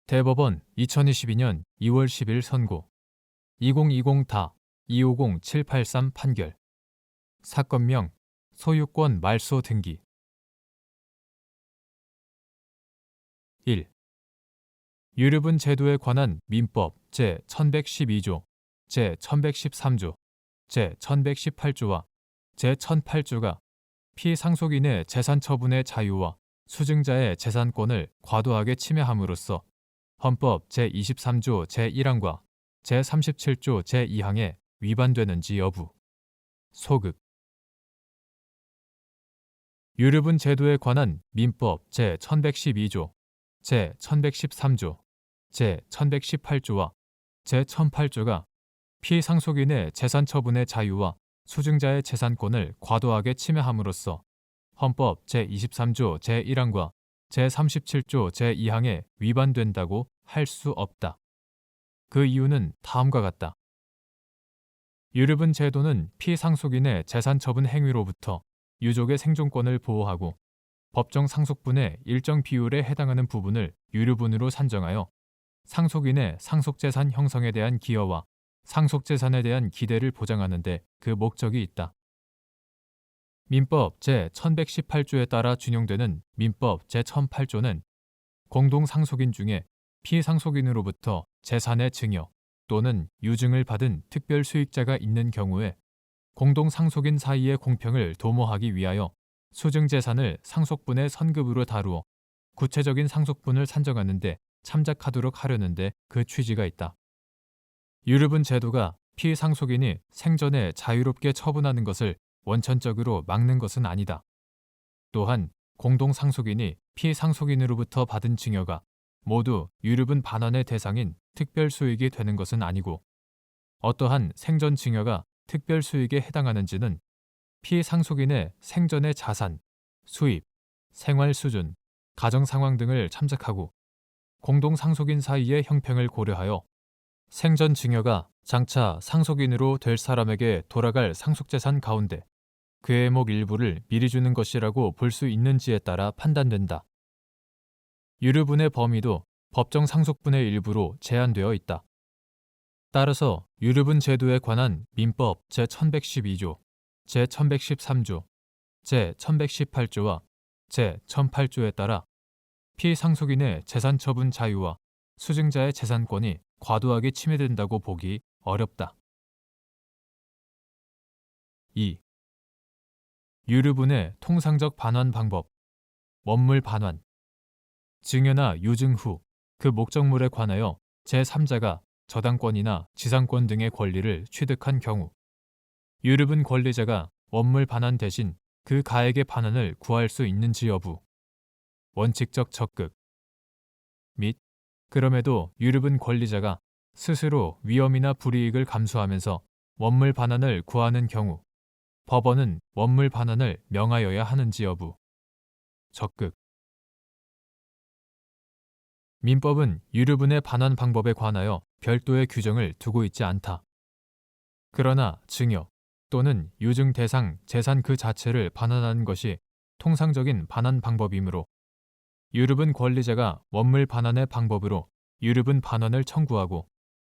대법원 2022년 2월 10일 선고 2020-250-783 판결 사건명 소유권 말소 등기 1. 유류분 제도에 관한 민법 제1112조, 제1113조, 제1118조와 제1008조가 피상속인의 재산 처분의 자유와 수증자의 재산권을 과도하게 침해함으로써 헌법 제23조 제1항과 제37조 제2항에 위반되는지 여부. 소극. 유류분 제도에 관한 민법 제1112조, 제1113조, 제1118조와 제1008조가 피상속인의 재산 처분의 자유와 수증자의 재산권을 과도하게 침해함으로써 헌법 제23조 제1항과 제37조 제2항에 위반된다고 할 수 없다. 그 이유는 다음과 같다. 유류분 제도는 피상속인의 재산 처분 행위로부터 유족의 생존권을 보호하고 법정 상속분의 일정 비율에 해당하는 부분을 유류분으로 산정하여 상속인의 상속재산 형성에 대한 기여와 상속재산에 대한 기대를 보장하는 데 그 목적이 있다. 민법 제1118조에 따라 준용되는 민법 제1008조는 공동상속인 중에 피상속인으로부터 재산의 증여 또는 유증을 받은 특별수익자가 있는 경우에 공동상속인 사이의 공평을 도모하기 위하여 수증재산을 상속분의 선급으로 다루어 구체적인 상속분을 산정하는 데 참작하도록 하려는데 그 취지가 있다. 유류분 제도가 피상속인이 생전에 자유롭게 처분하는 것을 원천적으로 막는 것은 아니다. 또한 공동상속인이 피상속인으로부터 받은 증여가 모두 유류분 반환의 대상인 특별수익이 되는 것은 아니고 어떠한 생전 증여가 특별수익에 해당하는지는 피상속인의 생전의 자산, 수입, 생활 수준, 가정 상황 등을 참작하고 공동상속인 사이의 형평을 고려하여 생전 증여가 장차 상속인으로 될 사람에게 돌아갈 상속재산 가운데 그의 목 일부를 미리 주는 것이라고 볼 수 있는지에 따라 판단된다. 유류분의 범위도 법정 상속분의 일부로 제한되어 있다. 따라서 유류분 제도에 관한 민법 제1112조, 제1113조, 제1118조와 제1008조에 따라 피상속인의 재산 처분 자유와 수증자의 재산권이 과도하게 침해된다고 보기 어렵다. 2. 유류분의 통상적 반환 방법, 원물 반환. 증여나 유증 후 그 목적물에 관하여 제3자가 저당권이나 지상권 등의 권리를 취득한 경우 유류분 권리자가 원물 반환 대신 그 가액의 반환을 구할 수 있는지 여부. 원칙적 적극. 및 그럼에도 유류분 권리자가 스스로 위험이나 불이익을 감수하면서 원물 반환을 구하는 경우 법원은 원물 반환을 명하여야 하는지 여부. 적극. 민법은 유류분의 반환 방법에 관하여 별도의 규정을 두고 있지 않다. 그러나 증여 또는 유증 대상 재산 그 자체를 반환하는 것이 통상적인 반환 방법이므로 유류분 권리자가 원물 반환의 방법으로 유류분 반환을 청구하고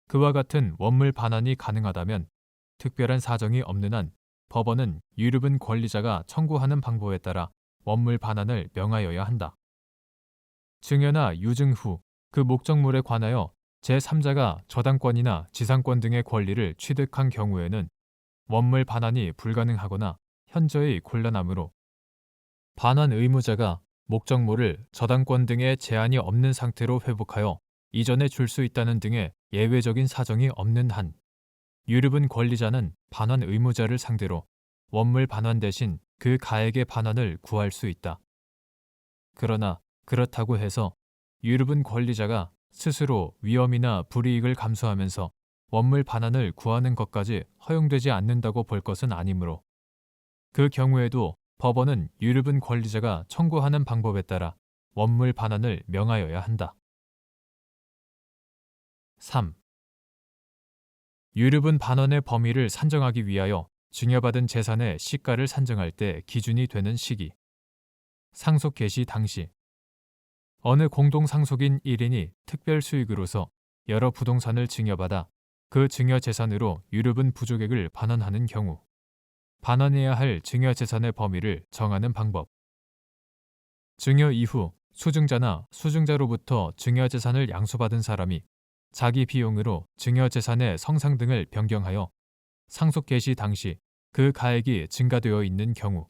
그와 같은 원물 반환이 가능하다면 특별한 사정이 없는 한 법원은 유류분 권리자가 청구하는 방법에 따라 원물 반환을 명하여야 한다. 증여나 유증 후 그 목적물에 관하여 제3자가 저당권이나 지상권 등의 권리를 취득한 경우에는 원물 반환이 불가능하거나 현저히 곤란하므로 반환 의무자가 목적물을 저당권 등의 제한이 없는 상태로 회복하여 이전에 줄 수 있다는 등의 예외적인 사정이 없는 한 유류분 권리자는 반환 의무자를 상대로 원물 반환 대신 그 가액의 반환을 구할 수 있다. 그러나 그렇다고 해서 유류분 권리자가 스스로 위험이나 불이익을 감수하면서 원물 반환을 구하는 것까지 허용되지 않는다고 볼 것은 아니므로 그 경우에도 법원은 유류분 권리자가 청구하는 방법에 따라 원물 반환을 명하여야 한다. 3. 유류분 반환의 범위를 산정하기 위하여 증여받은 재산의 시가를 산정할 때 기준이 되는 시기. 상속 개시 당시 어느 공동상속인 1인이 특별 수익으로서 여러 부동산을 증여받아 그 증여재산으로 유류분 부족액을 반환하는 경우 반환해야 할 증여재산의 범위를 정하는 방법. 증여 이후 수증자나 수증자로부터 증여재산을 양수받은 사람이 자기 비용으로 증여재산의 성상 등을 변경하여 상속 개시 당시 그 가액이 증가되어 있는 경우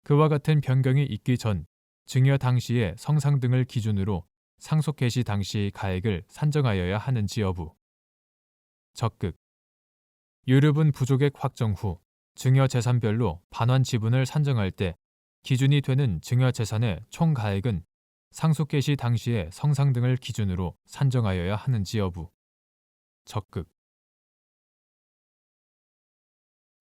그와 같은 변경이 있기 전 증여 당시의 성상 등을 기준으로 상속 개시 당시 가액을 산정하여야 하는지 여부. 적극. 유류분 부족액 확정 후 증여 재산별로 반환 지분을 산정할 때 기준이 되는 증여 재산의 총 가액은 상속 개시 당시의 성상 등을 기준으로 산정하여야 하는지 여부. 적극.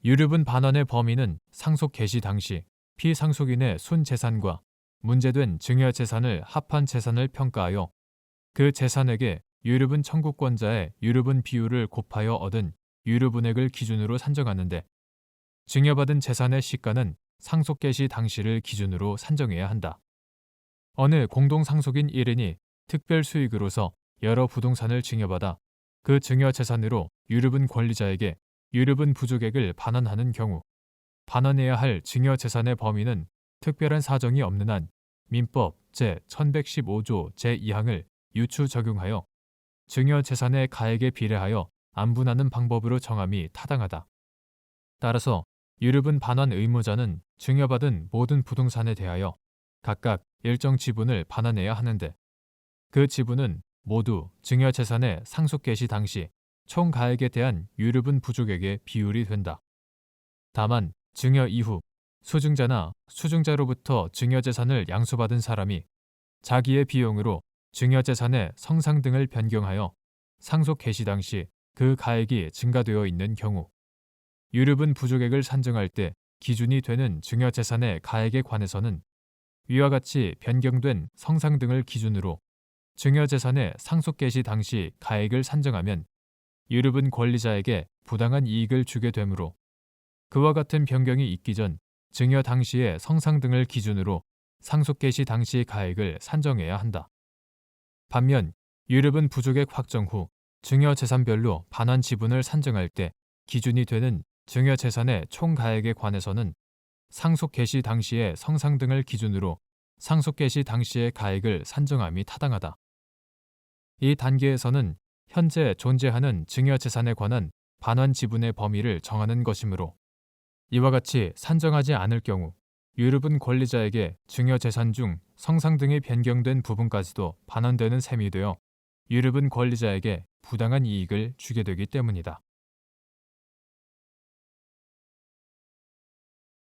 유류분 반환의 범위는 상속 개시 당시 피상속인의 순재산과 문제된 증여 재산을 합한 재산을 평가하여 그 재산액에 유류분 청구권자의 유류분 비율을 곱하여 얻은 유류분액을 기준으로 산정하는데 증여받은 재산의 시가는 상속 개시 당시를 기준으로 산정해야 한다. 어느 공동상속인 1인이 특별 수익으로서 여러 부동산을 증여받아 그 증여 재산으로 유류분 권리자에게 유류분 부족액을 반환하는 경우 반환해야 할 증여 재산의 범위는 특별한 사정이 없는 한 민법 제1115조 제2항을 유추 적용하여 증여 재산의 가액에 비례하여 안분하는 방법으로 정함이 타당하다. 따라서 유류분 반환 의무자는 증여받은 모든 부동산에 대하여 각각 일정 지분을 반환해야 하는데 그 지분은 모두 증여 재산의 상속 개시 당시 총 가액에 대한 유류분 부족액의 비율이 된다. 다만 증여 이후 수증자나 수증자로부터 증여재산을 양수받은 사람이 자기의 비용으로 증여재산의 성상 등을 변경하여 상속 개시 당시 그 가액이 증가되어 있는 경우 유류분 부족액을 산정할 때 기준이 되는 증여재산의 가액에 관해서는 위와 같이 변경된 성상 등을 기준으로 증여재산의 상속 개시 당시 가액을 산정하면 유류분 권리자에게 부당한 이익을 주게 되므로 그와 같은 변경이 있기 전 증여 당시의 성상 등을 기준으로 상속 개시 당시 가액을 산정해야 한다. 반면 유류분 부족액 확정 후 증여 재산별로 반환 지분을 산정할 때 기준이 되는 증여 재산의 총 가액에 관해서는 상속 개시 당시의 성상 등을 기준으로 상속 개시 당시의 가액을 산정함이 타당하다. 이 단계에서는 현재 존재하는 증여 재산에 관한 반환 지분의 범위를 정하는 것이므로 이와 같이 산정하지 않을 경우 유류분 권리자에게 증여 재산 중 성상 등이 변경된 부분까지도 반환되는 셈이 되어 유류분 권리자에게 부당한 이익을 주게 되기 때문이다.